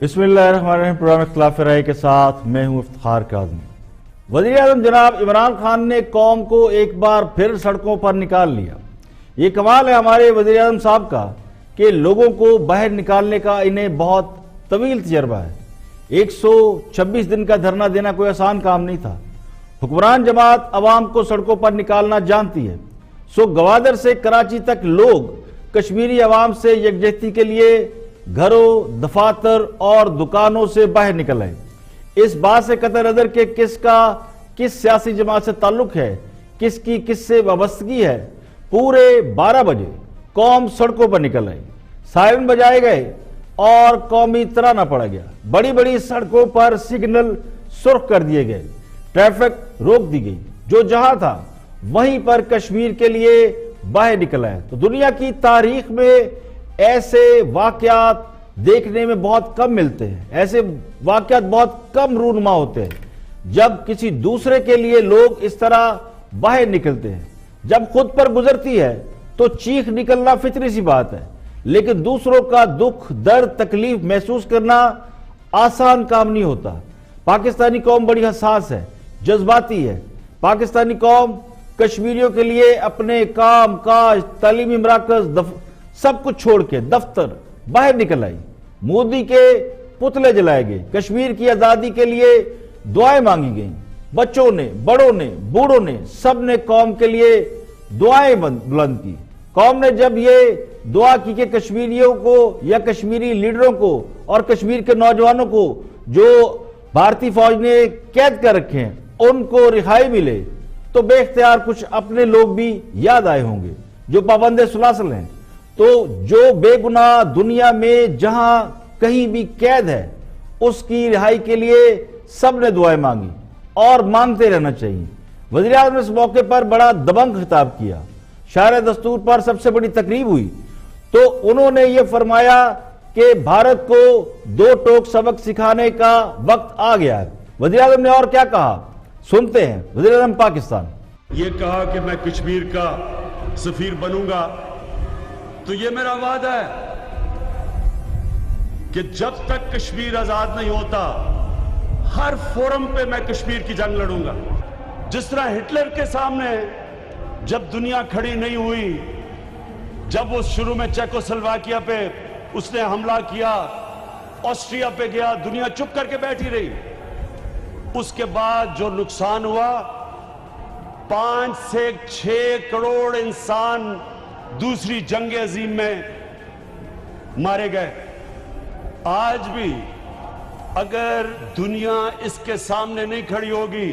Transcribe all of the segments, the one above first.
بسم اللہ الرحمن الرحیم۔ پروگرام اختلاف رائے کے ساتھ میں ہوں افتخار کاظمی۔ وزیر اعظم جناب عمران خان نے قوم کو ایک بار پھر سڑکوں پر نکال لیا۔ یہ کمال ہے ہمارے وزیر اعظم صاحب کا کہ لوگوں کو باہر نکالنے کا انہیں بہت طویل تجربہ ہے۔ 126 دن کا دھرنا دینا کوئی آسان کام نہیں تھا۔ حکمران جماعت عوام کو سڑکوں پر نکالنا جانتی ہے، سو گوادر سے کراچی تک لوگ کشمیری عوام سے یکجہتی کے لیے گھروں، دفاتر اور دکانوں سے باہر نکل آئے۔ اس بات سے قطع نظر کہ کس کا کس سیاسی جماعت سے تعلق ہے، کس کی کس سے وابستگی ہے، پورے 12 بجے قوم سڑکوں پر نکل آئی، سائرن بجائے گئے اور قومی ترانہ پڑا گیا۔ بڑی بڑی سڑکوں پر سگنل سرخ کر دیے گئے، ٹریفک روک دی گئی، جو جہاں تھا وہیں پر کشمیر کے لیے باہر نکل آئے۔ تو دنیا کی تاریخ میں ایسے واقعات دیکھنے میں بہت کم ملتے ہیں، ایسے واقعات بہت کم رونما ہوتے ہیں جب کسی دوسرے کے لیے لوگ اس طرح باہر نکلتے ہیں۔ جب خود پر گزرتی ہے تو چیخ نکلنا فطری سی بات ہے، لیکن دوسروں کا دکھ، درد، تکلیف محسوس کرنا آسان کام نہیں ہوتا۔ پاکستانی قوم بڑی حساس ہے، جذباتی ہے۔ پاکستانی قوم کشمیریوں کے لیے اپنے کام کاج، تعلیمی مراکز، سب کچھ چھوڑ کے دفتر باہر نکل آئی۔ مودی کے پتلے جلائے گئے، کشمیر کی آزادی کے لیے دعائیں مانگی گئیں۔ بچوں نے، بڑوں نے، بوڑھوں نے، سب نے قوم کے لیے دعائیں بلند کی۔ قوم نے جب یہ دعا کی کہ کشمیریوں کو یا کشمیری لیڈروں کو اور کشمیر کے نوجوانوں کو جو بھارتی فوج نے قید کر رکھے ہیں ان کو رہائی ملے، تو بے اختیار کچھ اپنے لوگ بھی یاد آئے ہوں گے جو پابند سلاسل ہیں۔ تو جو بے گناہ دنیا میں جہاں کہیں بھی قید ہے اس کی رہائی کے لیے سب نے دعائیں مانگی اور مانگتے رہنا چاہیے۔ وزیر اعظم نے اس موقع پر بڑا دبنگ خطاب کیا۔ شاعر دستور پر سب سے بڑی تقریب ہوئی تو انہوں نے یہ فرمایا کہ بھارت کو دو ٹوک سبق سکھانے کا وقت آ گیا ہے۔ وزیر اعظم نے اور کیا کہا، سنتے ہیں۔ وزیر اعظم پاکستان یہ کہا کہ میں کشمیر کا سفیر بنوں گا، تو یہ میرا وعدہ ہے کہ جب تک کشمیر آزاد نہیں ہوتا ہر فورم پہ میں کشمیر کی جنگ لڑوں گا۔ جس طرح ہٹلر کے سامنے جب دنیا کھڑی نہیں ہوئی، جب وہ شروع میں چیکوسلواکیہ پہ اس نے حملہ کیا، آسٹریا پہ گیا، دنیا چپ کر کے بیٹھی رہی۔ اس کے بعد جو نقصان ہوا، 5 سے 6 کروڑ انسان دوسری جنگ عظیم میں مارے گئے۔ آج بھی اگر دنیا اس کے سامنے نہیں کھڑی ہوگی،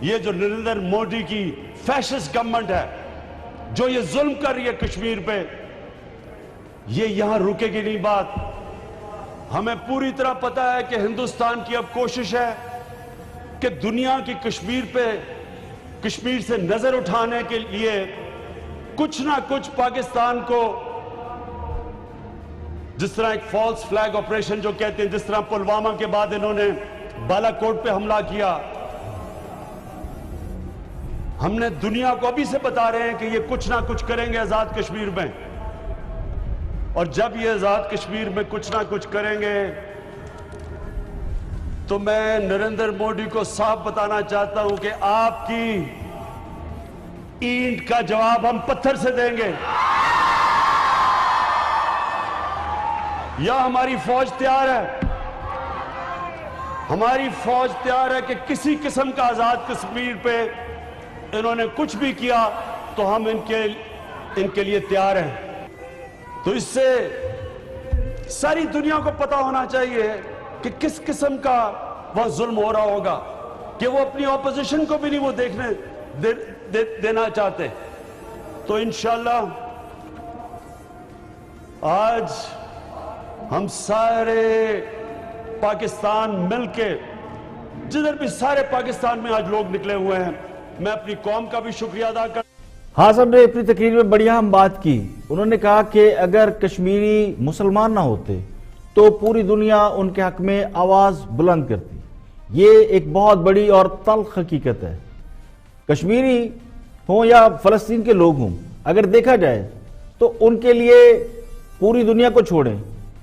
یہ جو نریندر مودی کی فیشسٹ گورنمنٹ ہے جو یہ ظلم کر رہی ہے کشمیر پہ، یہ یہاں رکے گی نہیں بات۔ ہمیں پوری طرح پتا ہے کہ ہندوستان کی اب کوشش ہے کہ دنیا کی کشمیر پہ، کشمیر سے نظر اٹھانے کے لیے کچھ نہ کچھ پاکستان کو، جس طرح ایک فالس فلیگ آپریشن جو کہتے ہیں، جس طرح پلوامہ کے بعد انہوں نے بالا کوٹ پہ حملہ کیا، ہم نے دنیا کو ابھی سے بتا رہے ہیں کہ یہ کچھ نہ کچھ کریں گے آزاد کشمیر میں۔ اور جب یہ آزاد کشمیر میں کچھ نہ کچھ کریں گے تو میں نریندر مودی کو صاف بتانا چاہتا ہوں کہ آپ کی اینٹ کا جواب ہم پتھر سے دیں گے۔ یا ہماری فوج تیار ہے، ہماری فوج تیار ہے کہ کسی قسم کا آزاد کشمیر پہ انہوں نے کچھ بھی کیا تو ہم ان کے لیے تیار ہیں۔ تو اس سے ساری دنیا کو پتا ہونا چاہیے کہ کس قسم کا وہ ظلم ہو رہا ہوگا کہ وہ اپنی اپوزیشن کو بھی نہیں وہ دیکھنے دینا چاہتے۔ تو انشاءاللہ آج ہم سارے پاکستان مل کے، جدھر بھی سارے پاکستان میں آج لوگ نکلے ہوئے ہیں، میں اپنی قوم کا بھی شکریہ ادا کرتا ہوں۔ ہاں صاحب نے اپنی تقریر میں بڑی اہم بات کی۔ انہوں نے کہا کہ اگر کشمیری مسلمان نہ ہوتے تو پوری دنیا ان کے حق میں آواز بلند کرتی۔ یہ ایک بہت بڑی اور تلخ حقیقت ہے۔ کشمیری ہوں یا فلسطین کے لوگ ہوں، اگر دیکھا جائے تو ان کے لیے پوری دنیا کو چھوڑیں،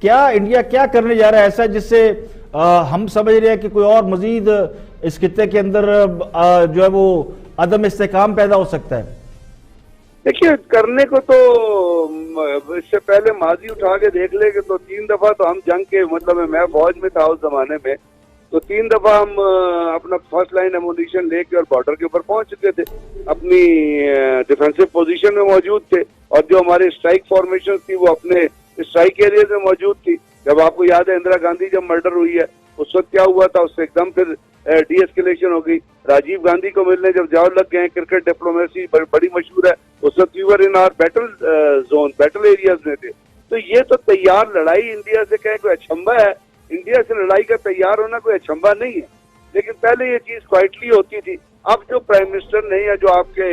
کیا انڈیا کیا کرنے جا رہا ہے ایسا جس سے ہم سمجھ رہے ہیں کہ کوئی اور مزید اس خطے کے اندر جو ہے وہ عدم استحکام پیدا ہو سکتا ہے؟ دیکھیے کرنے کو تو اس سے پہلے ماضی اٹھا کے دیکھ لے کہ تو 3 دفعہ تو ہم جنگ کے مطلب میں فوج میں تھا اس زمانے میں، تو 3 دفعہ ہم اپنا فرسٹ لائن ایمونیشن لے کے اور بارڈر کے اوپر پہنچ چکے تھے، اپنی ڈیفینسو پوزیشن میں موجود تھے، اور جو ہماری اسٹرائک فارمیشن تھی وہ اپنے اسٹرائک ایریاز میں موجود تھی۔ جب آپ کو یاد ہے اندرا گاندھی جب مرڈر ہوئی ہے اس وقت کیا ہوا تھا، اس سے ایک دم پھر ڈی ایسکیلیشن ہو گئی۔ راجیو گاندھی کو ملنے جب جاؤ لگ گئے ہیں، کرکٹ ڈپلومیسی بڑی مشہور ہے، اس وقت we were in our battle zone, battle areas میں تھے۔ تو یہ تو تیار لڑائی انڈیا سے کہیں کوئی اچھمبا ہے، انڈیا سے لڑائی کا تیار ہونا کوئی اچھمبا نہیں ہے، لیکن پہلے یہ چیز کوائٹلی ہوتی تھی۔ اب جو پرائم منسٹر نہیں ہے جو آپ کے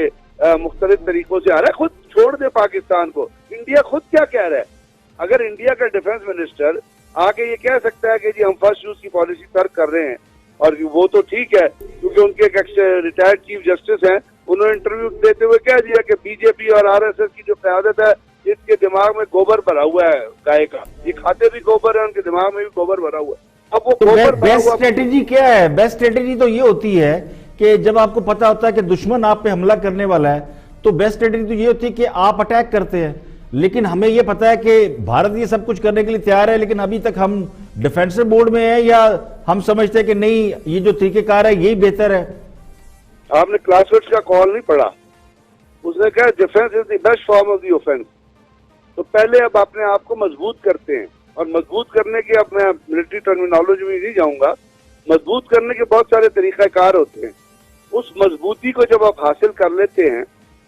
مختلف طریقوں سے آ رہا ہے، خود چھوڑ دے پاکستان کو، انڈیا خود کیا کہہ رہا ہے؟ اگر انڈیا کا ڈیفنس منسٹر آگے یہ کہہ سکتا ہے کہ جی ہم فرسٹ یوز کی پالیسی ترک کر رہے ہیں، اور وہ تو ٹھیک ہے کیونکہ ان کے ایک ریٹائرڈ چیف جسٹس ہیں، انہوں نے انٹرویو دیتے ہوئے کہہ دیا کہ بی جے پی اور آر ایس ایس کی جو قیادت ہے اس کے دماغ میں گوبر بھرا ہوا ہے گائے کا، یہ کھاتے بھی گوبر ہے، ان کے دماغ میں بھی گوبر بھرا ہوا ہے۔ اب وہ گوبر بیسٹ اسٹریٹجی کیا ہے؟ بیسٹ اسٹریٹجی تو یہ ہوتی ہے کہ جب آپ کو پتا ہوتا ہے کہ دشمن آپ پہ حملہ کرنے والا ہے تو بیسٹ اسٹریٹجی تو یہ ہوتی ہے کہ آپ اٹیک کرتے ہیں، لیکن ہمیں یہ پتا ہے کہ بھارت یہ سب کچھ کرنے کے لیے تیار ہے، لیکن ابھی تک ہم ڈیفینسو موڈ میں ہیں، یا ہم سمجھتے ہیں کہ نہیں یہ جو طریقہ کار ہے یہی بہتر ہے؟ آپ نے کلاسویٹس کا کال نہیں پڑھا، اس نے کہا defence is the best form of the offence. تو پہلے اب اپنے آپ کو مضبوط کرتے ہیں، اور مضبوط کرنے کے اب میں ملٹری ٹرمینالوجی میں نہیں جاؤں گا، مضبوط کرنے کے بہت سارے طریقہ کار ہوتے ہیں۔ اس مضبوطی کو جب آپ حاصل کر لیتے ہیں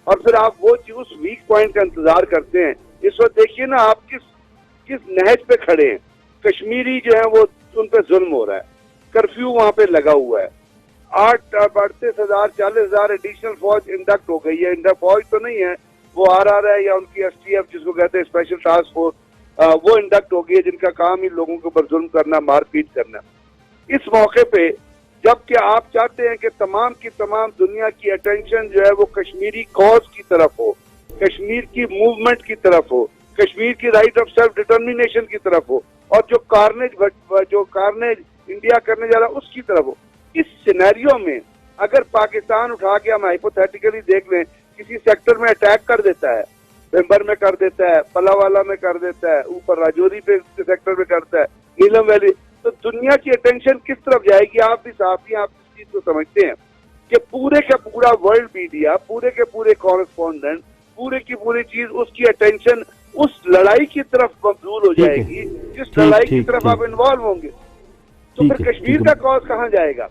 اور پھر آپ وہ چیز اس ویک پوائنٹ کا انتظار کرتے ہیں، اس وقت دیکھیے نا آپ کس نہج پہ کھڑے ہیں۔ کشمیری جو ہیں وہ ان پہ ظلم ہو رہا ہے، کرفیو وہاں پہ لگا ہوا ہے، 38,000 40,000 ایڈیشنل فوج انڈکٹ ہو گئی ہے، فوج تو نہیں ہے وہ RR ہے یا ان کی STF جس کو کہتے ہیں اسپیشل ٹاسک فورس، وہ انڈکٹ ہو گئی ہے جن کا کام ہی لوگوں کے اوپر ظلم کرنا، مار پیٹ کرنا۔ اس موقع پہ جب کہ آپ چاہتے ہیں کہ تمام کی تمام دنیا کی اٹینشن جو ہے وہ کشمیری کاز کی طرف ہو، کشمیر کی موومنٹ کی طرف ہو، کشمیر کی رائٹ آف سیلف ڈٹرمینیشن کی طرف ہو، اور جو کارنیج انڈیا کرنے جا رہا ہے اس کی طرف ہو، اس سینیریو میں اگر پاکستان اٹھا کے ہم ہائپوتھیٹیکلی دیکھ لیں کسی سیکٹر میں اٹیک کر دیتا ہے، پیمبر میں کر دیتا ہے، پلاوالا میں کر دیتا ہے، اوپر راجوری پہ سیکٹر میں کرتا ہے، نیلم ویلی، تو دنیا کی اٹینشن کس طرف جائے گی؟ آپ بھی صحافی آپ اس چیز کو سمجھتے ہیں کہ پورے کا پورا ورلڈ میڈیا، پورے کے پورے کورسپونڈنٹ، پورے کی پوری چیز اس کی اٹینشن اس لڑائی کی طرف مبذول ہو جائے گی جس لڑائی کی طرف آپ انوالو ہوں گے، تو پھر کشمیر کا کاز کہاں جائے گا؟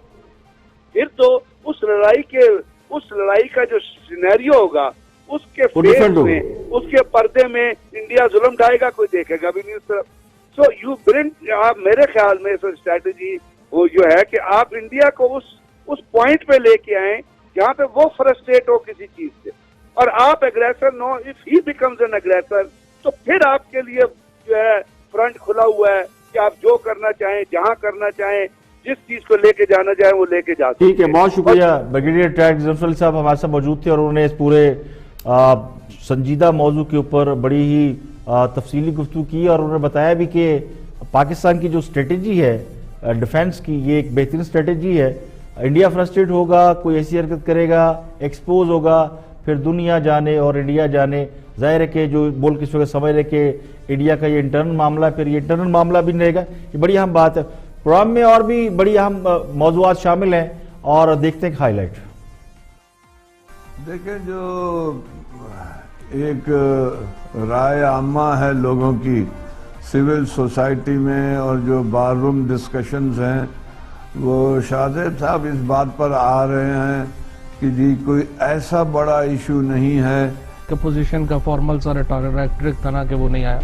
پھر تو اس لڑائی کا جو سینیریو ہوگا اس کے فیس میں، اس کے پردے میں انڈیا ظلم ڈھائے گا، کوئی دیکھے گا بھی نہیں اس طرف۔ سو یو برنگ، آپ میرے خیال میں اسٹریٹجی وہ جو ہے کہ آپ انڈیا کو اس پوائنٹ پہ لے کے آئیں جہاں پہ وہ فرسٹریٹ ہو کسی چیز سے، اور آپ aggressor no, if he becomes an aggressor, تو پھر آپ کے لیے جو ہے فرنٹ کھلا ہوا ہے کہ آپ جو کرنا چاہیں، جہاں کرنا چاہیں، جس چیز کو لے کے جانا چاہیں وہ لے کے جا سکتے ہیں۔ ٹھیک ہے، بہت شکریہ بریگیڈیئر ٹیگ ظفر علی صاحب ہمارے ساتھ موجود تھے، اور انہوں نے اس پورے سنجیدہ موضوع کے اوپر بڑی ہی تفصیلی گفتگو کی، اور انہوں نے بتایا بھی کہ پاکستان کی جو اسٹریٹجی ہے ڈیفینس کی یہ ایک بہترین اسٹریٹجی ہے۔ انڈیا فرسٹریٹ ہوگا، کوئی ایسی حرکت کرے گا، ایکسپوز ہوگا، پھر دنیا جانے اور انڈیا جانے، ظاہر ہے کہ جو ملک اس وقت سمجھ رہے کہ انڈیا کا یہ انٹرنل معاملہ، پھر یہ انٹرنل معاملہ بھی نہیں رہے گا، یہ بڑی اہم بات ہے۔ پروگرام میں اور بھی بڑی اہم موضوعات شامل ہیں، اور دیکھتے ہیں ہائی لائٹ۔ دیکھیں، جو ایک رائے عامہ ہے لوگوں کی سول سوسائٹی میں، اور جو بار روم ڈسکشنز ہیں، وہ شاہزیب صاحب اس بات پر آ رہے ہیں کہ جی کوئی ایسا بڑا ایشو نہیں ہے کہ پوزیشن کا فارمل سا ریٹرک تھا نا کہ وہ نہیں آیا۔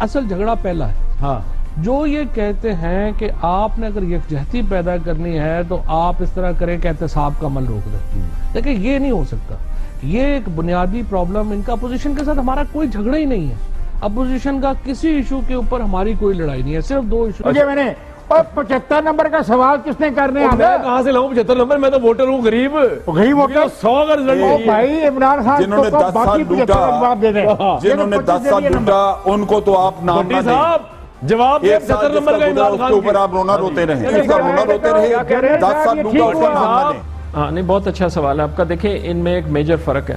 اصل جھگڑا پہلا ہے، ہاں، جو یہ کہتے ہیں کہ آپ نے اگر یکجہتی پیدا کرنی ہے تو آپ اس طرح کریں کہ احتساب کا عمل روک دیں، لیکن یہ نہیں ہو سکتا۔ یہ ایک بنیادی پرابلم، ان کا اپوزیشن کے ساتھ ہمارا کوئی جھگڑا ہی نہیں ہے، اپوزیشن کا کسی ایشو کے اوپر ہماری کوئی لڑائی نہیں ہے، صرف 2 ایشو۔ میں نے 75 نمبر کا سوال کس نے کرنے آنا؟ میں کہاں سے لاؤں 75 نمبر؟ میں تو ووٹر ہوں، غریب ووٹر 100 کا رزلٹ نہیں ہے۔ بھائی عمران خان جنہوں نے 10 سال لوٹا، جنہوں نے 10 سال لوٹا ان کو تو آپ نام نہ دیں۔ جواب دیں 75 نمبر کا عمران خان اوپر آپ رونا روتے رہے، اس کا رونا روتے رہے، 10 سال لوں گا اس کا نام نہ لیں۔ ہاں نہیں، بہت اچھا سوال ہے آپ کا۔ دیکھیں ان میں ایک میجر فرق ہے،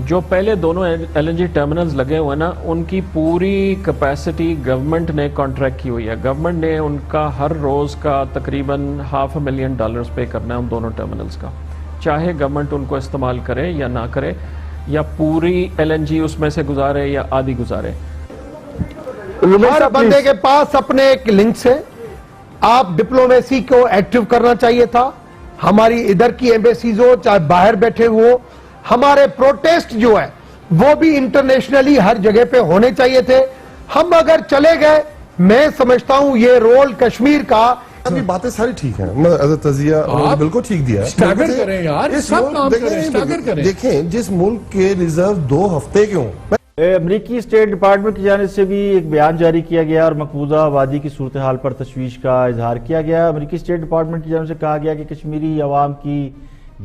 جو پہلے دونوں ایل این جی ٹرمینلز لگے ہوئے نا، ان کی پوری کیپیسٹی گورنمنٹ نے کانٹریکٹ کی ہوئی ہے۔ گورنمنٹ نے ان کا ہر روز کا تقریباً $500,000 پے کرنا ہے ان دونوں ٹرمینلز کا، چاہے گورنمنٹ ان کو استعمال کرے یا نہ کرے، یا پوری ایل این جی اس میں سے گزارے یا آدھی گزارے۔ ہر بندے کے پاس اپنے ایک لنکس ہے، آپ ڈپلومیسی کو ایکٹیو کرنا چاہیے تھا، ہماری ادھر کی ایمبیسیز ہو چاہے باہر بیٹھے ہو، ہمارے پروٹیسٹ جو ہے وہ بھی انٹرنیشنلی ہر جگہ پہ ہونے چاہیے تھے۔ ہم اگر چلے گئے، میں سمجھتا ہوں یہ رول کشمیر کا، ابھی باتیں ساری ٹھیک ہیں، میں ایز اے تجزیہ بالکل ٹھیک دیا ہے۔ اسٹیگر کریں یار، سب کام کریں، اسٹیگر کریں۔ دیکھیں جس ملک کے ریزرو 2 ہفتے کے ہوں، امریکی اسٹیٹ ڈپارٹمنٹ کی جانب سے بھی ایک بیان جاری کیا گیا اور مقبوضہ وادی کی صورتحال پر تشویش کا اظہار کیا گیا۔ امریکی اسٹیٹ ڈپارٹمنٹ کی جانب سے کہا گیا کہ کشمیری عوام کی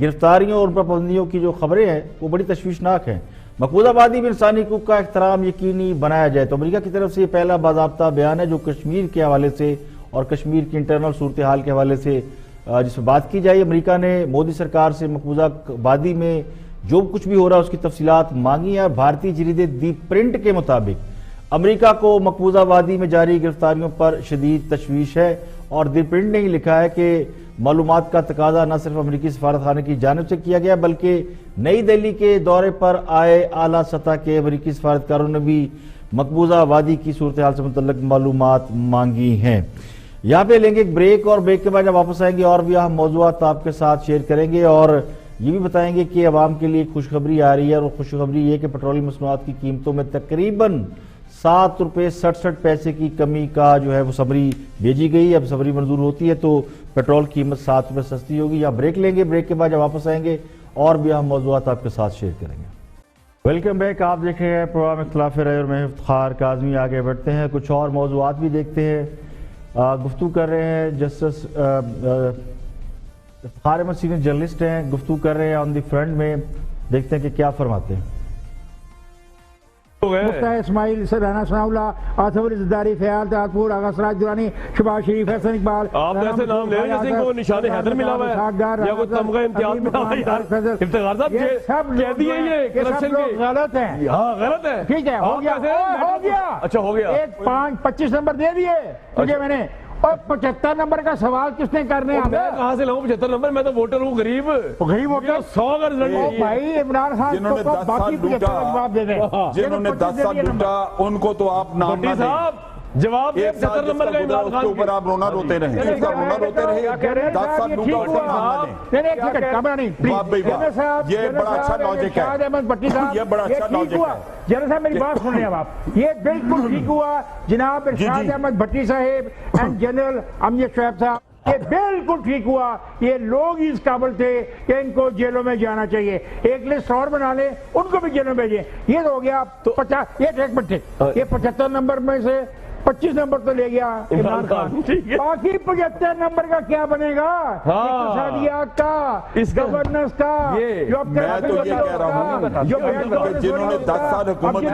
گرفتاریوں اور پابندیوں کی جو خبریں ہیں وہ بڑی تشویشناک ہیں، مقبوضہ وادی میں انسانی حقوق کا احترام یقینی بنایا جائے۔ تو امریکہ کی طرف سے یہ پہلا باضابطہ بیان ہے جو کشمیر کے حوالے سے اور کشمیر کی انٹرنل صورتحال کے حوالے سے جس میں بات کی جائے۔ امریکہ نے مودی سرکار سے مقبوضہ وادی میں جو کچھ بھی ہو رہا ہے اس کی تفصیلات مانگی ہیں، اور بھارتی جریدے دی پرنٹ کے مطابق امریکہ کو مقبوضہ وادی میں جاری گرفتاریوں پر شدید تشویش ہے، اور دی پرنٹ نے ہی لکھا ہے کہ معلومات کا تقاضا نہ صرف امریکی سفارت خانے کی جانب سے کیا گیا بلکہ نئی دہلی کے دورے پر آئے اعلیٰ سطح کے امریکی سفارتکاروں نے بھی مقبوضہ وادی کی صورتحال سے متعلق معلومات مانگی ہیں۔ یہاں پہ لیں گے ایک بریک، اور بریک کے بعد جب واپس آئیں گے اور بھی اہم موضوعات آپ کے ساتھ شیئر کریں گے، اور یہ بھی بتائیں گے کہ عوام کے لیے خوشخبری آ رہی ہے، اور خوشخبری یہ کہ پیٹرول مصنوعات کی قیمتوں میں تقریباً ₹7.67 کی کمی کا جو ہے وہ سمری بھیجی گئی۔ اب سمری منظور ہوتی ہے تو پیٹرول قیمت ₹7 سستی ہوگی۔ یا بریک لیں گے، بریک کے بعد جب واپس آئیں گے اور بھی اہم موضوعات آپ کے ساتھ شیئر کریں گے۔ ویلکم بیک، آپ دیکھ رہے ہیں پروگرام اختلاف رائے اور میں افتخار کاظمی۔ آگے بڑھتے ہیں، کچھ اور موضوعات بھی دیکھتے ہیں۔ گفتگو کر رہے ہیں justice Iftikhar Ahmed, senior journalist ہیں، گفتگو کر رہے ہیں آن دی فرنٹ میں، دیکھتے ہیں کہ کیا فرماتے ہیں۔ مفتہ اسماعیل، رانا ثناء اللہ، آصف علی زرداری، فیاض طاہر، آغا سراج درانی، شباز شریف، حسن اقبال۔ آپ جیسے نام لے رہے ہیں کو نشان حیدر ملا ہوا ہے یا کوئی تمغہ امتیاز ملا ہوا ہے یار، افتخار صاحب کہہ دیے یہ کرپشن کے غلط ہیں۔ ہاں غلط ہے، ٹھیک ہے، ہو گیا۔ اچھا ہو گیا، 25 نمبر دے دیے تجھے میں نے، اور 75 نمبر کا سوال کس نے کرنے ہیں؟ میں کہاں سے لاؤں 75 نمبر؟ میں تو ووٹر ہوں، غریب ووٹر 100 کا رزلٹ نہیں۔ بھائی عمران خان کو باقی 75 جواب دے دیں، جنہوں نے 10 سال لوٹا ان کو تو آپ نام نہ دیں۔ جواب دیں 75 نمبر کا عمران خان اوپر آپ رونا روتے رہے، اس کا رونا روتے رہے، 10 سال لوٹا اس کا نام نہ دیں۔ یہ بڑا اچھا لاجک ہے، یہ بڑا اچھا لاجک ہے۔ جنرل صاحب میری بات سنیں اب آپ، یہ بالکل ٹھیک ہوا جناب ارشاد احمد بھٹی صاحب اینڈ جنرل امجد شعیب صاحب، یہ بالکل ٹھیک ہوا۔ یہ لوگ اس قابل تھے کہ ان کو جیلوں میں جانا چاہیے، ایک لسٹ اور بنا لیں، ان کو بھی جیلوں میں بھیجیں۔ یہ تو ہو گیا 50، یہ ایک منٹ، یہ 75 نمبر میں سے 25 نمبر تو لے گیا عمران خان، باقی 75 نمبر کا کیا بنے گا؟ اقتصادیات کا، گورننس کا، جو میں تو یہ کہہ رہا ہوں کہ جنہوں نے 10 سال حکومت کی،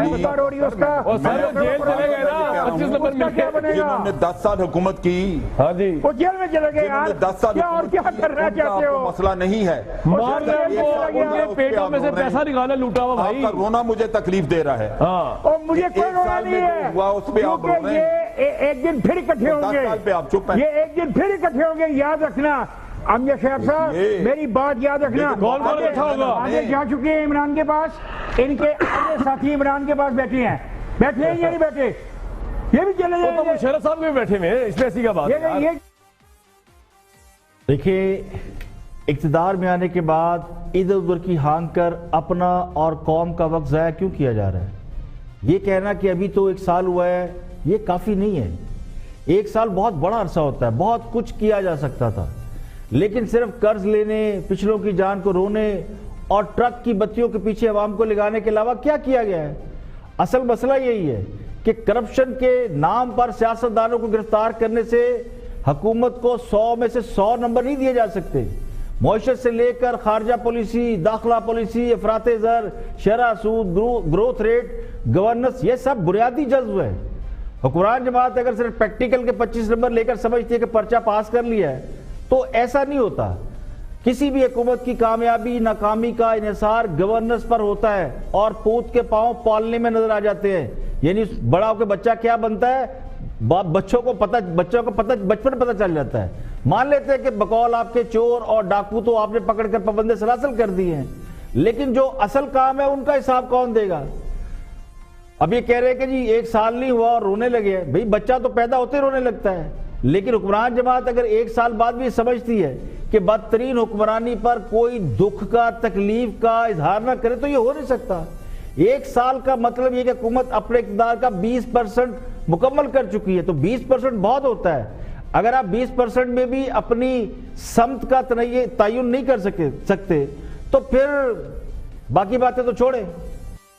جنہوں نے 10 سال حکومت کی وہ جیل میں چلے گئے یار، 10 سال اور کیا کرنا چاہتے ہو؟ مسئلہ نہیں ہے، پیٹوں میں سے پیسہ نکالا لوٹا ہوا آپ بھائی، کا رونا مجھے تکلیف دے رہا ہے، اور مجھے کوئی رونا نہیں ہے، اس پہ آپ رو رہے ہیں۔ یہ ایک دن پھر اکٹھے ہوں گے، یہ ایک دن پھر اکٹھے ہوں گے، یاد رکھنا امجد شعیب صاحب، میری بات یاد رکھنا۔ کون اکٹھا ہوگا؟ آگے جا چکے ہیں عمران کے پاس، ان کے آگے ساتھی عمران کے پاس بیٹھے ہیں یا نہیں بیٹھے؟ یہ بھی چلے جائیں گے، مشرف صاحب بھی بیٹھے میں، اس میں ایسی کا بات ہے۔ دیکھیں اقتدار میں آنے کے بعد ادھر ادھر کی ہانگ کر اپنا اور قوم کا وقت ضائع کیوں کیا جا رہا ہے؟ یہ کہنا کہ ابھی تو 1 سال ہوا ہے یہ کافی نہیں ہے۔ 1 سال بہت بڑا عرصہ ہوتا ہے، بہت کچھ کیا جا سکتا تھا، لیکن صرف قرض لینے، پچھلوں کی جان کو رونے اور ٹرک کی بتیوں کے پیچھے عوام کو لگانے کے علاوہ کیا کیا گیا ہے؟ اصل مسئلہ یہی ہے کہ کرپشن کے نام پر سیاستدانوں کو گرفتار کرنے سے حکومت کو 100 میں سے 100 نمبر نہیں دیے جا سکتے۔ معیشت سے لے کر خارجہ پالیسی، داخلہ پالیسی، افراط زر، شرح سود، گروتھ ریٹ، گورننس، یہ سب بنیادی جزو ہے۔ حکمران جماعت اگر صرف پریکٹیکل کے 25 نمبر لے کر سمجھتی ہے کہ پرچہ پاس کر لیا ہے تو ایسا نہیں ہوتا. کسی بھی حکومت کی کامیابی ناکامی کا انحصار گورننس پر ہوتا ہے اور پوت کے پاؤں پالنے میں نظر آ جاتے ہیں. یعنی بڑا ہو کے بچہ کیا بنتا ہے بچوں کو بچپن پتہ چل جاتا ہے. مان لیتے ہیں کہ بقول آپ کے چور اور ڈاکو تو آپ نے پکڑ کر پابند سلاسل کر دی ہیں, لیکن جو اصل کام ہے ان کا حساب کون دے گا؟ اب یہ کہہ رہے ہیں کہ جی 1 سال نہیں ہوا اور رونے لگے ہیں. بھئی بچہ تو پیدا ہوتے رونے لگتا ہے, لیکن حکمران جماعت اگر 1 سال بعد بھی سمجھتی ہے کہ بدترین حکمرانی پر کوئی دکھ کا تکلیف کا اظہار نہ کرے تو یہ ہو نہیں سکتا. 1 سال کا مطلب یہ کہ حکومت اپنے اقتدار کا 20% مکمل کر چکی ہے, تو 20% بہت ہوتا ہے. اگر آپ 20% میں بھی اپنی سمت کا تعین نہیں کر سکتے تو پھر باقی باتیں تو چھوڑیں.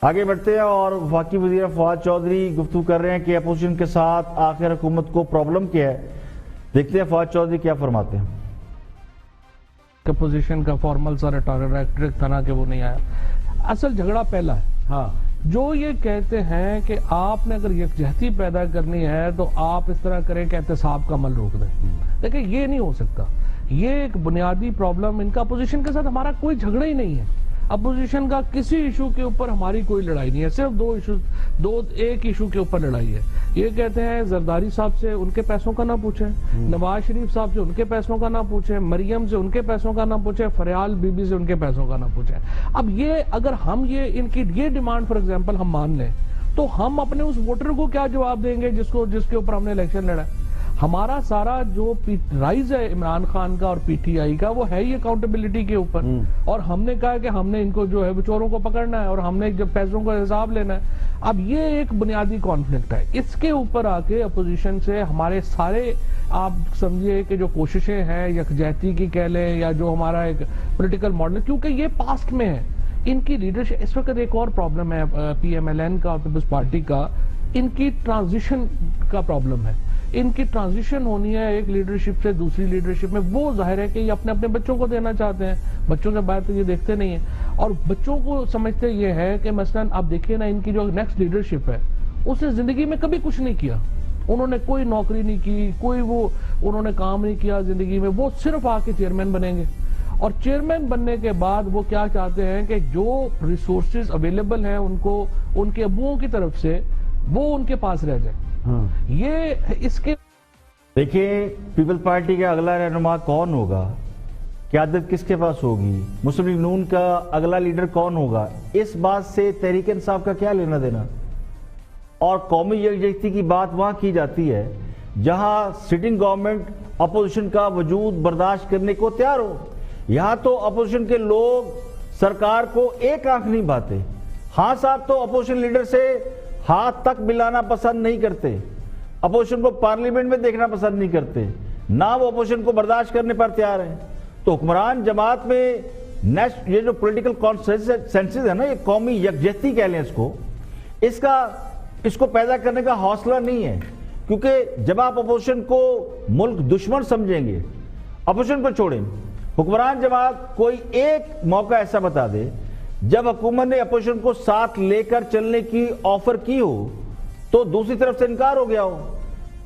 آگے بڑھتے ہیں اور وفاقی وزیر فواد چودھری گفتگو کر رہے ہیں کہ اپوزیشن کے ساتھ آخر حکومت کو پرابلم کیا ہے. دیکھتے ہیں فواد چودھری کیا فرماتے ہیں. اپوزیشن کا فارمل سا ریٹرک تھا نا کہ وہ نہیں آیا. اصل جھگڑا پہلا ہے. ہاں, جو یہ کہتے ہیں کہ آپ نے اگر یکجہتی پیدا کرنی ہے تو آپ اس طرح کریں کہ احتساب کا عمل روک دیں. دیکھیں یہ نہیں ہو سکتا. یہ ایک بنیادی پرابلم ان کا اپوزیشن کے ساتھ ہمارا کوئی جھگڑا ہی نہیں ہے. اپوزیشن کا کسی ایشو کے اوپر ہماری کوئی لڑائی نہیں ہے. صرف ایک ایشو کے اوپر لڑائی ہے. یہ کہتے ہیں زرداری صاحب سے ان کے پیسوں کا نہ پوچھیں, نواز شریف صاحب سے ان کے پیسوں کا نہ پوچھیں, مریم سے ان کے پیسوں کا نہ پوچھیں, فریال بی بی سے ان کے پیسوں کا نہ پوچھیں. اب یہ اگر ہم ان کی یہ ڈیمانڈ فار ایگزامپل ہم مان لیں تو ہم اپنے اس ووٹر کو کیا جواب دیں گے جس کے اوپر ہم نے الیکشن لڑا ہے؟ ہمارا سارا جو رائز ہے عمران خان کا اور پی ٹی آئی کا وہ ہے ہی اکاؤنٹیبلٹی کے اوپر. اور ہم نے کہا کہ ہم نے ان کو جو ہے چوروں کو پکڑنا ہے اور ہم نے جب پیسوں کا حساب لینا ہے. اب یہ ایک بنیادی کانفلکٹ ہے. اس کے اوپر آ کے اپوزیشن سے ہمارے سارے آپ سمجھیے کہ جو کوششیں ہیں یکجہتی کی کہہ لیں یا جو ہمارا ایک پولیٹیکل ماڈل, کیونکہ یہ پاسٹ میں ہے ان کی لیڈرشپ. اس وقت ایک اور پرابلم ہے پی ایم ایل این کا اور پیپلز پارٹی کا, ان کی ٹرانزیشن کا پرابلم ہے. ان کی ٹرانزیشن ہونی ہے ایک لیڈرشپ سے دوسری لیڈرشپ میں. وہ ظاہر ہے کہ یہ اپنے بچوں کو دینا چاہتے ہیں, بچوں کے بعد تو یہ دیکھتے نہیں ہیں اور بچوں کو سمجھتے یہ ہے کہ مثلا آپ دیکھیں نا ان کی جو نیکسٹ لیڈرشپ ہے اس نے زندگی میں کبھی کچھ نہیں کیا. انہوں نے کوئی نوکری نہیں کی, کوئی انہوں نے کام نہیں کیا زندگی میں. وہ صرف آ کے چیئرمین بنیں گے اور چیئرمین بننے کے بعد وہ کیا چاہتے ہیں کہ جو ریسورسز اویلیبل ہیں ان کو ان کے ابوؤں کی طرف سے وہ ان کے پاس رہ جائے. یہ اس کے دیکھیں پیپلز پارٹی کا اگلا رہنما کون ہوگا, قیادت کس کے پاس ہوگی, مسلم لیگ نون کا اگلا لیڈر کون ہوگا, اس بات سے تحریک انصاف کا کیا لینا دینا. اور قومی یکجہتی کی بات وہاں کی جاتی ہے جہاں سٹنگ گورنمنٹ اپوزیشن کا وجود برداشت کرنے کو تیار ہو. یہاں تو اپوزیشن کے لوگ سرکار کو ایک آنکھ نہیں بھاتے. ہاں صاحب تو اپوزیشن لیڈر سے ہاتھ تک ملانا پسند نہیں کرتے, اپوزیشن کو پارلیمنٹ میں دیکھنا پسند نہیں کرتے, نہ وہ اپوزیشن کو برداشت کرنے پر تیار ہیں. تو حکمران جماعت میں یہ جو پولیٹیکل کانسنسس ہے نا, یہ قومی یکجہتی کہہ لیں اس کو, اس کو پیدا کرنے کا حوصلہ نہیں ہے. کیونکہ جب آپ اپوزیشن کو ملک دشمن سمجھیں گے, اپوزیشن کو چھوڑیں, حکمران جماعت کوئی ایک موقع ایسا بتا دے جب حکومت نے اپوزیشن کو ساتھ لے کر چلنے کی آفر کی ہو تو دوسری طرف سے انکار ہو گیا ہو.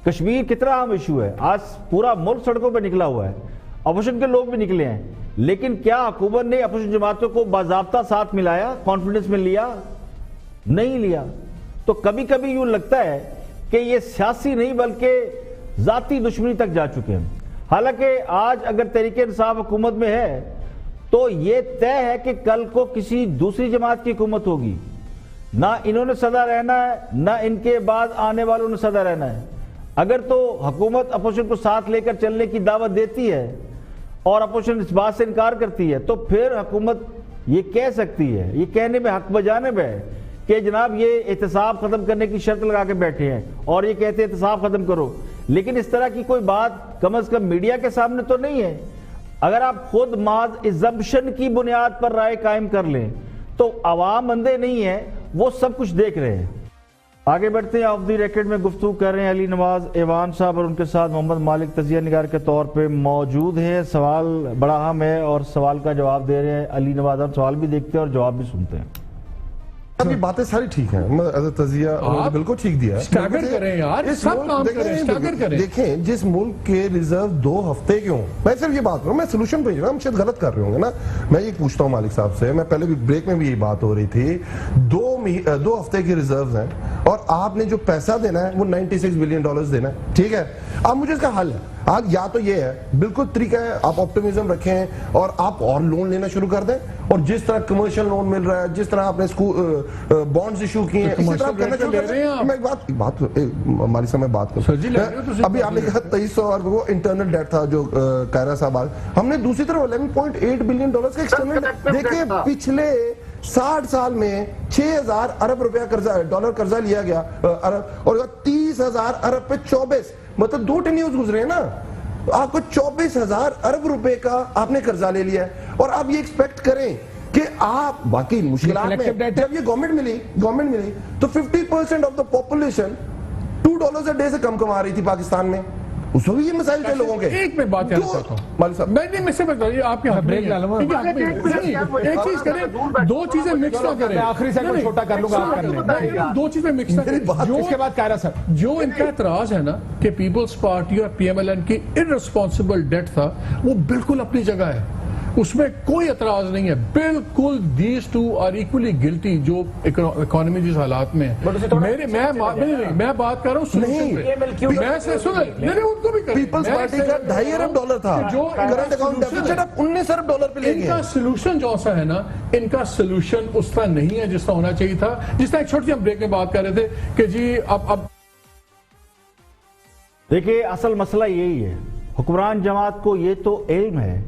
کشمیر کتنا اہم ایشو ہے, آج پورا ملک سڑکوں پہ نکلا ہوا ہے, اپوزیشن کے لوگ بھی نکلے ہیں, لیکن کیا حکومت نے اپوزیشن جماعتوں کو باضابطہ ساتھ ملایا, کانفیڈنس میں لیا؟ نہیں لیا. تو کبھی کبھی یوں لگتا ہے کہ یہ سیاسی نہیں بلکہ ذاتی دشمنی تک جا چکے ہیں. حالانکہ آج اگر تحریک انصاف حکومت میں ہے تو یہ طے ہے کہ کل کو کسی دوسری جماعت کی حکومت ہوگی. نہ انہوں نے صدا رہنا ہے نہ ان کے بعد آنے والوں نے صدا رہنا ہے. اگر تو حکومت اپوزیشن کو ساتھ لے کر چلنے کی دعوت دیتی ہے اور اپوزیشن اس بات سے انکار کرتی ہے تو پھر حکومت یہ کہہ سکتی ہے, یہ کہنے میں حق بجانب ہے کہ جناب یہ احتساب ختم کرنے کی شرط لگا کے بیٹھے ہیں اور یہ کہتے ہیں احتساب ختم کرو, لیکن اس طرح کی کوئی بات کم از کم میڈیا کے سامنے تو نہیں ہے. اگر آپ خود محض ایگزمپشن کی بنیاد پر رائے قائم کر لیں تو عوام اندھے نہیں ہیں, وہ سب کچھ دیکھ رہے ہیں. آگے بڑھتے ہیں. آف دی ریکارڈ میں گفتگو کر رہے ہیں علی نواز ایوان صاحب اور ان کے ساتھ محمد مالک تجزیہ نگار کے طور پہ موجود ہیں. سوال بڑا اہم ہے اور سوال کا جواب دے رہے ہیں علی نواز. ہم سوال بھی دیکھتے ہیں اور جواب بھی سنتے ہیں. ابھی باتیں ساری ٹھیک ہیں، تجزیہ بالکل ٹھیک دیا ہے. اسٹیگر کریں یار، سب کام کریں، اسٹیگر کریں. دیکھیں جس ملک کے ریزرو 2 ہفتے کے ہوں، میں صرف یہ بات کروں، میں سلوشن بھیج رہا ہوں، ہم شاید غلط کر رہے ہوں گے نا. میں یہ پوچھتا ہوں مالک صاحب سے، میں پہلے بھی بریک میں بھی یہی بات ہو رہی تھی، 2 ہفتے کی ریزروز ہیں اور آپ نے جو پیسہ دینا ہے وہ $96 بلین دینا ہے، ٹھیک ہے. اب مجھے اس کا حل ہے، یا تو یہ ہے بالکل طریقہ ہے، آپ آپٹیمزم رکھیں اور آپ اور لون لینا شروع کر دیں، اور جس طرح کمرشل لون مل رہا ہے، جس طرح آپ نے بانڈز ایشو کیے ہیں، اسی طرح کرنا شروع کر دیں. میں ایک بات مالی صاحب میں بات کروں، ابھی آپ نے کہا 2300 اور وہ انٹرنل ڈیٹ تھا جو کائرہ صاحب، ہم نے دوسری طرف $11.8 بلین کا ایکسٹرنل. دیکھیں پچھلے 60 سال میں 6000 ارب ڈالر قرضہ لیا گیا اور 30,000 ارب پہ 24، مطلب 2 ٹینیورز گزرے ہیں نا. آپ کو 24,000 ارب روپے کا آپ نے قرضہ لے لیا ہے، اور آپ یہ ایکسپیکٹ کریں کہ آپ باقی مشکلات میں جب یہ گورنمنٹ ملی تو 50% of the population $2 a day سے کم کما رہی تھی پاکستان میں. اس وقت یہ مسائل تھے لوگوں کے. ایک میں بات کرنا چاہتا ہوں مالی صاحب، میں سے بتائیے آپ کے ہاتھ ایک چیز کریں، 2 چیزیں مکس نہ کریں. آخری سیگمنٹ چھوٹا کر لوں گا، آپ کر لیں. 2 چیزیں مکس نہ کریں. اس کے بعد کائرہ صاحب، جو ان کا اعتراض ہے نا کہ پیپلز پارٹی اور PMLN کی ارسپانسبل ڈیٹ تھا، وہ بالکل اپنی جگہ ہے، اس میں کوئی اعتراض نہیں ہے. بالکل دیز 2 آر ایکولی گلٹی جو اکانومی جس حالات میں میں بات کر رہا ہوں. پیپلز پارٹی کا $2.5 ارب تھا جو کرنٹ اکاؤنٹ ڈیفیسٹ اب $19 ارب پہ لے گئے. ان کا سلوشن جو سا ہے نا، ان کا سلوشن اس طرح نہیں ہے جس طرح ہونا چاہیے تھا. جس طرح ایک چھوٹی ہم بریک میں بات کر رہے تھے کہ جی اب دیکھیں اصل مسئلہ یہی ہے، حکمران جماعت کو یہ تو علم ہے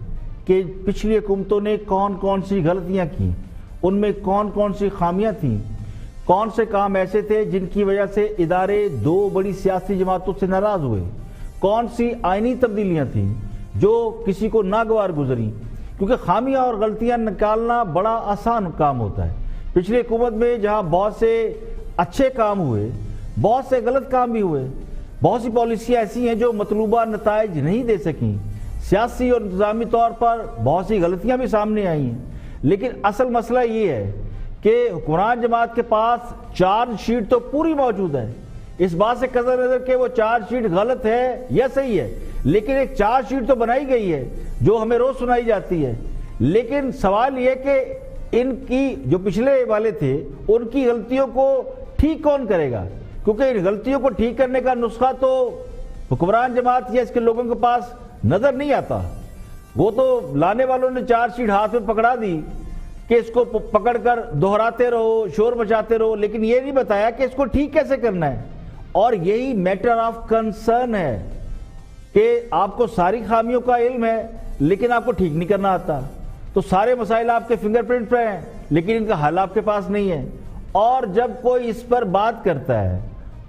کہ پچھلی حکومتوں نے کون کون سی غلطیاں کی، ان میں کون کون سی خامیاں تھیں، کون سے کام ایسے تھے جن کی وجہ سے ادارے 2 بڑی سیاسی جماعتوں سے ناراض ہوئے، کون سی آئینی تبدیلیاں تھیں جو کسی کو ناگوار گزری. کیونکہ خامیاں اور غلطیاں نکالنا بڑا آسان کام ہوتا ہے. پچھلی حکومت میں جہاں بہت سے اچھے کام ہوئے، بہت سے غلط کام بھی ہوئے، بہت سی پالیسیاں ایسی ہیں جو مطلوبہ نتائج نہیں دے سکیں، سیاسی اور انتظامی طور پر بہت سی غلطیاں بھی سامنے آئی ہیں. لیکن اصل مسئلہ یہ ہے کہ حکمران جماعت کے پاس چارج شیٹ تو پوری موجود ہے، اس بات سے قطع نظر کہ وہ چارج شیٹ غلط ہے یا صحیح ہے، لیکن ایک چارج شیٹ تو بنائی گئی ہے جو ہمیں روز سنائی جاتی ہے. لیکن سوال یہ کہ ان کی جو پچھلے والے تھے ان کی غلطیوں کو ٹھیک کون کرے گا؟ کیونکہ ان غلطیوں کو ٹھیک کرنے کا نسخہ تو حکمران جماعت یا اس کے لوگوں کے پاس نظر نہیں آتا. وہ تو لانے والوں نے چارج شیٹ ہاتھ میں پکڑا دی کہ اس کو پکڑ کر دہراتے رہو، شور مچاتے رہو، لیکن یہ نہیں بتایا کہ اس کو ٹھیک کیسے کرنا ہے. اور یہی میٹر آف کنسرن ہے کہ آپ کو ساری خامیوں کا علم ہے لیکن آپ کو ٹھیک نہیں کرنا آتا. تو سارے مسائل آپ کے فنگر پرنٹ پہ ہیں لیکن ان کا حل آپ کے پاس نہیں ہے. اور جب کوئی اس پر بات کرتا ہے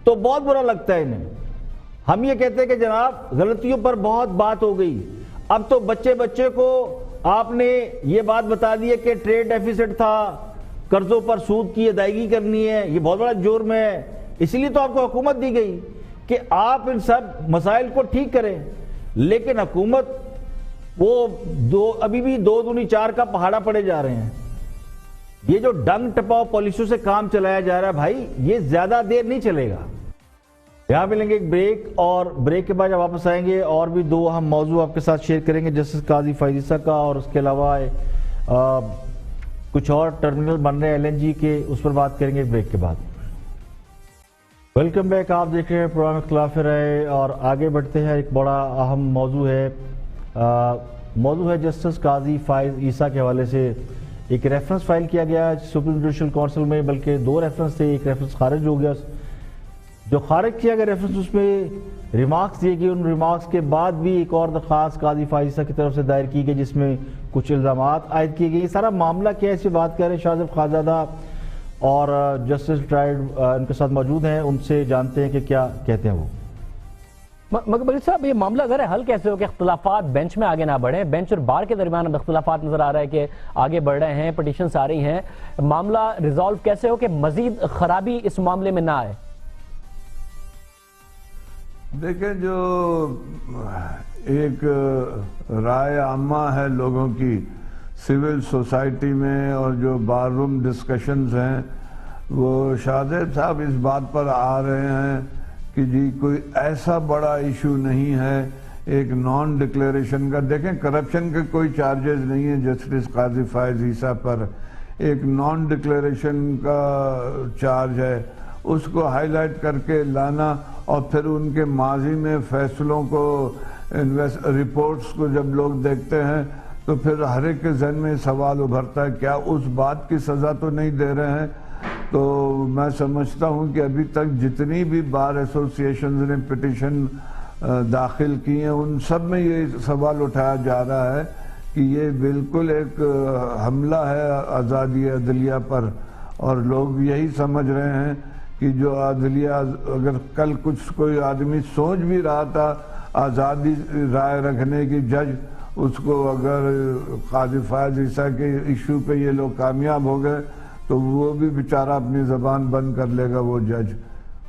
تو بہت برا لگتا ہے انہیں. ہم یہ کہتے ہیں کہ جناب غلطیوں پر بہت بات ہو گئی، اب تو بچے کو آپ نے یہ بات بتا دی ہے کہ ٹریڈ ڈیفیسٹ تھا، قرضوں پر سود کی ادائیگی کرنی ہے، یہ بہت بڑا جرم ہے. اسی لیے تو آپ کو حکومت دی گئی کہ آپ ان سب مسائل کو ٹھیک کریں. لیکن حکومت وہ ابھی بھی 2 دونی 4 کا پہاڑا پڑے جا رہے ہیں. یہ جو ڈنگ ٹپاؤ پالیسیوں سے کام چلایا جا رہا ہے بھائی، یہ زیادہ دیر نہیں چلے گا. یہاں ملیں گے ایک بریک، اور بریک کے بعد جب واپس آئیں گے اور بھی 2 اہم موضوع آپ کے ساتھ شیئر کریں گے، جسٹس قاضی فائز عیسیٰ کا، اور اس کے علاوہ کچھ اور ٹرمینل بن رہے ہیں LNG کے، اس پر بات کریں گے بریک کے بعد. ویلکم بیک، آپ دیکھ رہے ہیں پروگرام اختلاف رائے اور آگے بڑھتے ہیں. ایک بڑا اہم موضوع ہے جسٹس قاضی فائز عیسیٰ کے حوالے سے ایک ریفرنس فائل کیا گیا سپریم جوڈیشل کونسل میں، بلکہ 2 ریفرنس تھے، ایک ریفرنس خارج ہو گیا. جو خارج کیا گیا ریفرنس، اس میں ریمارکس دیے گئے، ان ریمارکس کے بعد بھی ایک اور درخواست قاضی فائز عیسیٰ کی طرف سے دائر کی گئی جس میں کچھ الزامات عائد کیے گئے. یہ سارا معاملہ کیا ہے، اس سے بات کر رہے ہیں شاہ خواجزادہ اور جسٹس ریٹائرڈ ان کے ساتھ موجود ہیں، ان سے جانتے ہیں کہ کیا کہتے ہیں وہ. مگر بغیر صاحب یہ معاملہ ذرا حل کیسے ہو کہ اختلافات بینچ میں آگے نہ بڑھیں؟ بینچ اور بار کے درمیان اب اختلافات نظر آ رہا ہے کہ آگے بڑھ رہے ہیں، پٹیشنز آ رہی ہیں، معاملہ ریزالو کیسے ہو کہ مزید خرابی اس معاملے میں نہ آئے؟ دیکھیں جو ایک رائے عامہ ہے لوگوں کی سول سوسائٹی میں اور جو بار روم ڈسکشنز ہیں وہ شاہزیب صاحب اس بات پر آ رہے ہیں کہ جی کوئی ایسا بڑا ایشو نہیں ہے ایک نان ڈکلیریشن کا. دیکھیں کرپشن کے کوئی چارجز نہیں ہیں جسٹس قاضی فائز عیسیٰ پر, ایک نان ڈکلیریشن کا چارج ہے. اس کو ہائی لائٹ کر کے لانا اور پھر ان کے ماضی میں فیصلوں کو رپورٹس کو جب لوگ دیکھتے ہیں تو پھر ہر ایک کے ذہن میں سوال ابھرتا ہے کیا اس بات کی سزا تو نہیں دے رہے ہیں. تو میں سمجھتا ہوں کہ ابھی تک جتنی بھی بار ایسوسیشنز نے پٹیشن داخل کی ہیں ان سب میں یہ سوال اٹھایا جا رہا ہے کہ یہ بالکل ایک حملہ ہے آزادی عدلیہ پر, اور لوگ یہی سمجھ رہے ہیں کہ جو عدلیہ اگر کل کچھ کوئی آدمی سوچ بھی رہا تھا آزادی رائے رکھنے کی جج, اس کو اگر قاضی فائز عیسیٰ کے ایشو پہ یہ لوگ کامیاب ہو گئے تو وہ بھی بیچارہ اپنی زبان بند کر لے گا وہ جج.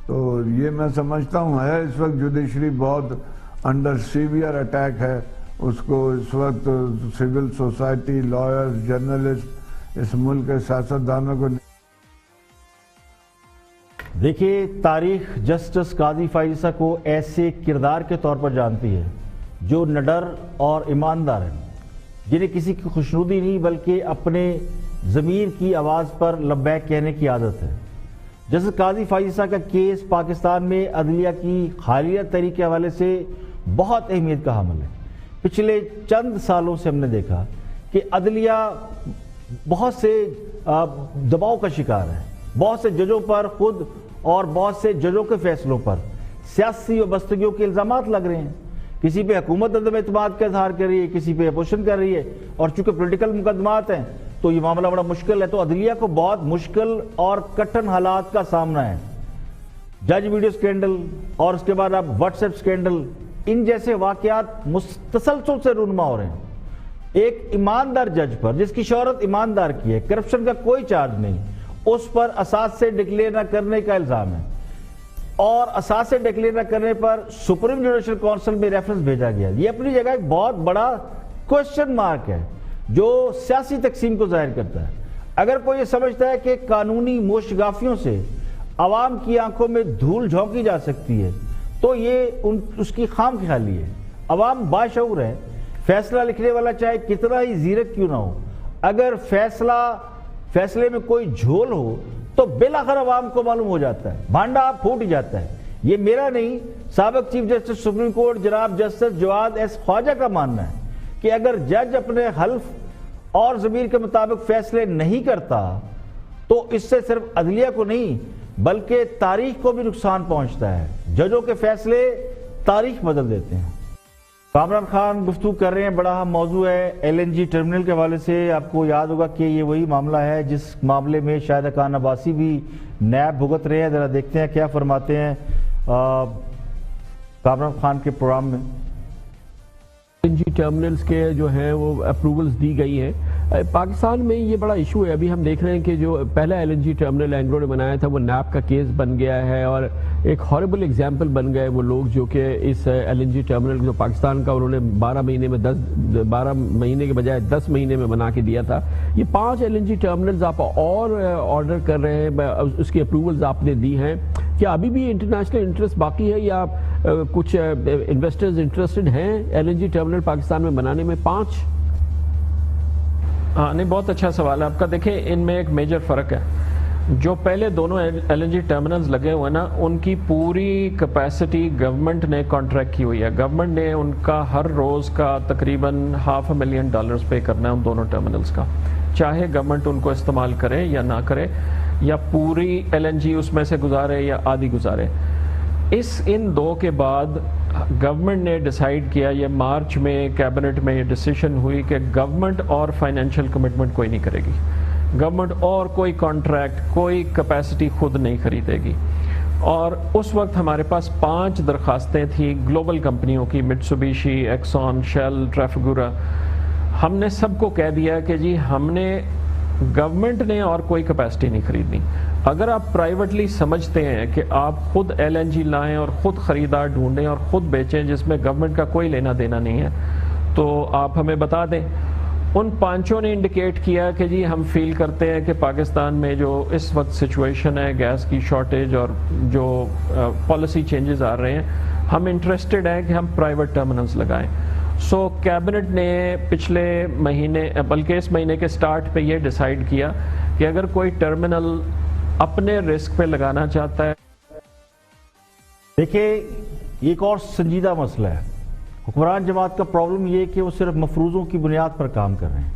تو یہ میں سمجھتا ہوں ہے اس وقت جوڈیشری بہت انڈر سیویئر اٹیک ہے. اس کو اس وقت سول سوسائٹی, لائرز, جرنلسٹ, اس ملک کے سیاستدانوں کو. دیکھیے تاریخ جسٹس قاضی فائز عیسیٰ کو ایسے کردار کے طور پر جانتی ہے جو نڈر اور ایماندار ہیں, جنہیں کسی کی خوشنودی نہیں بلکہ اپنے ضمیر کی آواز پر لبیک کہنے کی عادت ہے. جسٹس قاضی فائز عیسیٰ کا کیس پاکستان میں عدلیہ کی حالیہ تحریک کے حوالے سے بہت اہمیت کا حامل ہے. پچھلے چند سالوں سے ہم نے دیکھا کہ عدلیہ بہت سے دباؤ کا شکار ہے. بہت سے ججوں پر خود اور بہت سے ججوں کے فیصلوں پر سیاسی وابستگیوں کے الزامات لگ رہے ہیں. کسی پہ حکومت عدم اعتماد کا اظہار کر رہی ہے, کسی پہ اپوزیشن کر رہی ہے, اور چونکہ پولیٹیکل مقدمات ہیں تو یہ معاملہ بڑا مشکل ہے. تو عدلیہ کو بہت مشکل اور کٹھن حالات کا سامنا ہے. جج ویڈیو سکینڈل اور اس کے بعد اب واٹس ایپ سکینڈل, ان جیسے واقعات تسلسل سے رونما ہو رہے ہیں. ایک ایماندار جج پر جس کی شہرت ایماندار کی ہے, کرپشن کا کوئی چارج نہیں, اس پر اساس ڈکلیئر نہ کرنے کا الزام ہے, اور اساس ڈکلیئر نہ کرنے پر سپریم جوڈیشل کونسل میں ریفرنس بھیجا گیا. یہ اپنی جگہ ایک بہت بڑا کوشچن مارک ہے جو سیاسی تقسیم کو ظاہر کرتا ہے. اگر کوئی یہ سمجھتا ہے کہ قانونی موشگافیوں سے عوام کی آنکھوں میں دھول جھونکی جا سکتی ہے تو یہ اس کی خام خیالی ہے. عوام باشعور ہے. فیصلہ لکھنے والا چاہے کتنا ہی زیرک کیوں نہ ہو, اگر فیصلے میں کوئی جھول ہو تو بالآخر عوام کو معلوم ہو جاتا ہے, بھانڈا پھوٹ ہی جاتا ہے. یہ میرا نہیں, سابق چیف جسٹس سپریم کورٹ جناب جسٹس جواد ایس خواجہ کا ماننا ہے کہ اگر جج اپنے حلف اور ضمیر کے مطابق فیصلے نہیں کرتا تو اس سے صرف عدلیہ کو نہیں بلکہ تاریخ کو بھی نقصان پہنچتا ہے. ججوں کے فیصلے تاریخ بدل دیتے ہیں. کامران خان گفتگو کر رہے ہیں, بڑا اہم موضوع ہے ایل این جی ٹرمینل کے حوالے سے. آپ کو یاد ہوگا کہ یہ وہی معاملہ ہے جس معاملے میں شاہد خان عباسی بھی نیب بھگت رہے ہیں. ذرا دیکھتے ہیں کیا فرماتے ہیں کامران خان کے پروگرام میں. ایل این جی ٹرمینلز کے جو ہیں وہ اپروولز دی گئی ہیں. پاکستان میں یہ بڑا ایشو ہے. ابھی ہم دیکھ رہے ہیں کہ جو پہلا L N G terminal Engro نے بنایا تھا وہ نیب کا کیس بن گیا ہے, اور ایک ہاربل ایگزامپل بن گئے وہ لوگ جو کہ اس ایل این جی ٹرمینل جو پاکستان کا انہوں نے 12 مہینے کے بجائے 10 مہینے میں بنا کے دیا تھا. یہ 5 ایل این جی ٹرمینلز آپ اور آرڈر کر رہے ہیں, اس کی اپروولز آپ نے دی ہیں. کیا ابھی بھی انٹرنیشنل انٹرسٹ باقی ہے یا کچھ انویسٹرز انٹرسٹڈ ہیں L N G terminal Pakistan میں بنانے میں؟ 5 نہیں, بہت اچھا سوال ہے آپ کا. دیکھیں ان میں ایک میجر فرق ہے. جو پہلے دونوں ایل این جی ٹرمینلز لگے ہوئے نا, ان کی پوری کیپیسٹی گورنمنٹ نے کانٹریکٹ کی ہوئی ہے. گورنمنٹ نے ان کا ہر روز کا تقریباً $500,000 پے کرنا ہے ان دونوں ٹرمینلز کا, چاہے گورنمنٹ ان کو استعمال کرے یا نہ کرے, یا پوری ایل این جی اس میں سے گزارے یا آدھی گزارے. ان 2 کے بعد گورنمنٹ نے ڈیسائیڈ کیا, یہ مارچ میں کیبنٹ میں یہ ڈیسیشن ہوئی کہ گورنمنٹ اور فائنینشیل کمٹمنٹ کوئی نہیں کرے گی. گورنمنٹ اور کوئی کانٹریکٹ, کوئی کیپیسٹی خود نہیں خریدے گی. اور اس وقت ہمارے پاس 5 درخواستیں تھیں گلوبل کمپنیوں کی, مٹسوبیشی, ایکسون, شیل, ٹریفگورا. ہم نے سب کو کہہ دیا کہ جی ہم نے, گورنمنٹ نے اور کوئی کیپیسٹی نہیں خریدنی. اگر آپ پرائیویٹلی سمجھتے ہیں کہ آپ خود ایل این جی لائیں اور خود خریدار ڈھونڈیں اور خود بیچیں جس میں گورنمنٹ کا کوئی لینا دینا نہیں ہے, تو آپ ہمیں بتا دیں. ان پانچوں نے انڈیکیٹ کیا کہ جی ہم فیل کرتے ہیں کہ پاکستان میں جو اس وقت سچویشن ہے، گیس کی شارٹیج اور جو پالیسی چینجز آ رہے ہیں، ہم انٹرسٹڈ ہیں کہ ہم پرائیویٹ ٹرمینلز لگائیں. سو کیبنٹ نے پچھلے مہینے بلکہ اس مہینے کے سٹارٹ پہ یہ ڈیسائیڈ کیا کہ اگر کوئی ٹرمینل اپنے رسک پہ لگانا چاہتا ہے. دیکھیں ایک اور سنجیدہ مسئلہ ہے. حکمران جماعت کا پرابلم یہ کہ وہ صرف مفروضوں کی بنیاد پر کام کر رہے ہیں.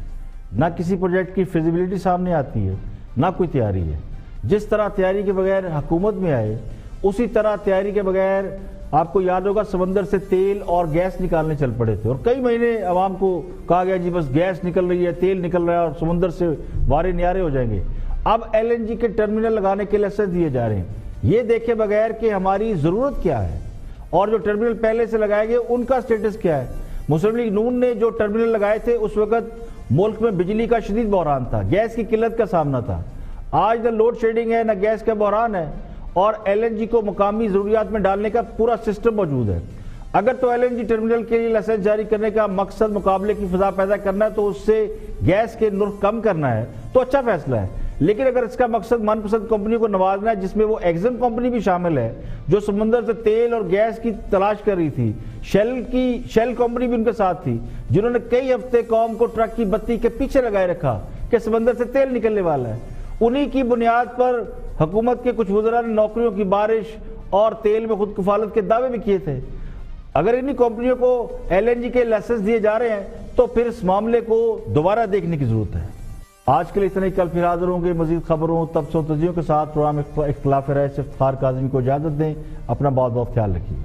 نہ کسی پروجیکٹ کی فیزیبلٹی سامنے آتی ہے، نہ کوئی تیاری ہے. جس طرح تیاری کے بغیر حکومت میں آئے، اسی طرح تیاری کے بغیر آپ کو یاد ہوگا سمندر سے تیل اور گیس نکالنے چل پڑے تھے، اور کئی مہینے عوام کو کہا گیا جی بس گیس نکل رہی ہے، تیل نکل رہا ہے اور سمندر سے وارے نیارے ہو جائیں گے. اب ایل این جی کے ٹرمینل لگانے کے لائسنس دیے جا رہے ہیں، یہ دیکھے بغیر کہ ہماری ضرورت کیا ہے اور جو ٹرمینل پہلے سے لگائے گئے ان کا سٹیٹس کیا ہے. مسلم لیگ نون نے جو ٹرمینل لگائے تھے اس وقت ملک میں بجلی کا شدید بحران تھا، گیس کی قلت کا سامنا تھا. آج نہ لوڈ شیڈنگ ہے، نہ گیس کا بحران ہے، اور ایل این جی کو مقامی ضروریات میں ڈالنے کا پورا سسٹم موجود ہے. اگر تو ایل این جی ٹرمینل کے لیے لائسنس جاری کرنے کا مقصد مقابلے کی فضا پیدا کرنا ہے تو اس سے گیس کے نرخ کم کرنا ہے تو اچھا فیصلہ ہے. لیکن اگر اس کا مقصد من پسند کمپنیوں کو نوازنا ہے، جس میں وہ ایگزم کمپنی بھی شامل ہے جو سمندر سے تیل اور گیس کی تلاش کر رہی تھی، شیل کمپنی بھی ان کے ساتھ تھی، جنہوں نے کئی ہفتے قوم کو ٹرک کی بتی کے پیچھے لگائے رکھا کہ سمندر سے تیل نکلنے والا ہے. انہی کی بنیاد پر حکومت کے کچھ وزراء نے نوکریوں کی بارش اور تیل میں خود کفالت کے دعوے بھی کیے تھے. اگر انہی کمپنیوں کو ایل این جی کے لائسنس دیے جا رہے ہیں تو پھر اس معاملے کو دوبارہ دیکھنے کی ضرورت ہے. آج کے لیے اتنا ہی. کل پھر حاضر ہوں گے مزید خبروں، تبصروں، تجزیوں کے ساتھ. پروگرام اختلاف رائے سے افتخار کاظمی کو اجازت دیں. اپنا بہت بہت خیال رکھیے.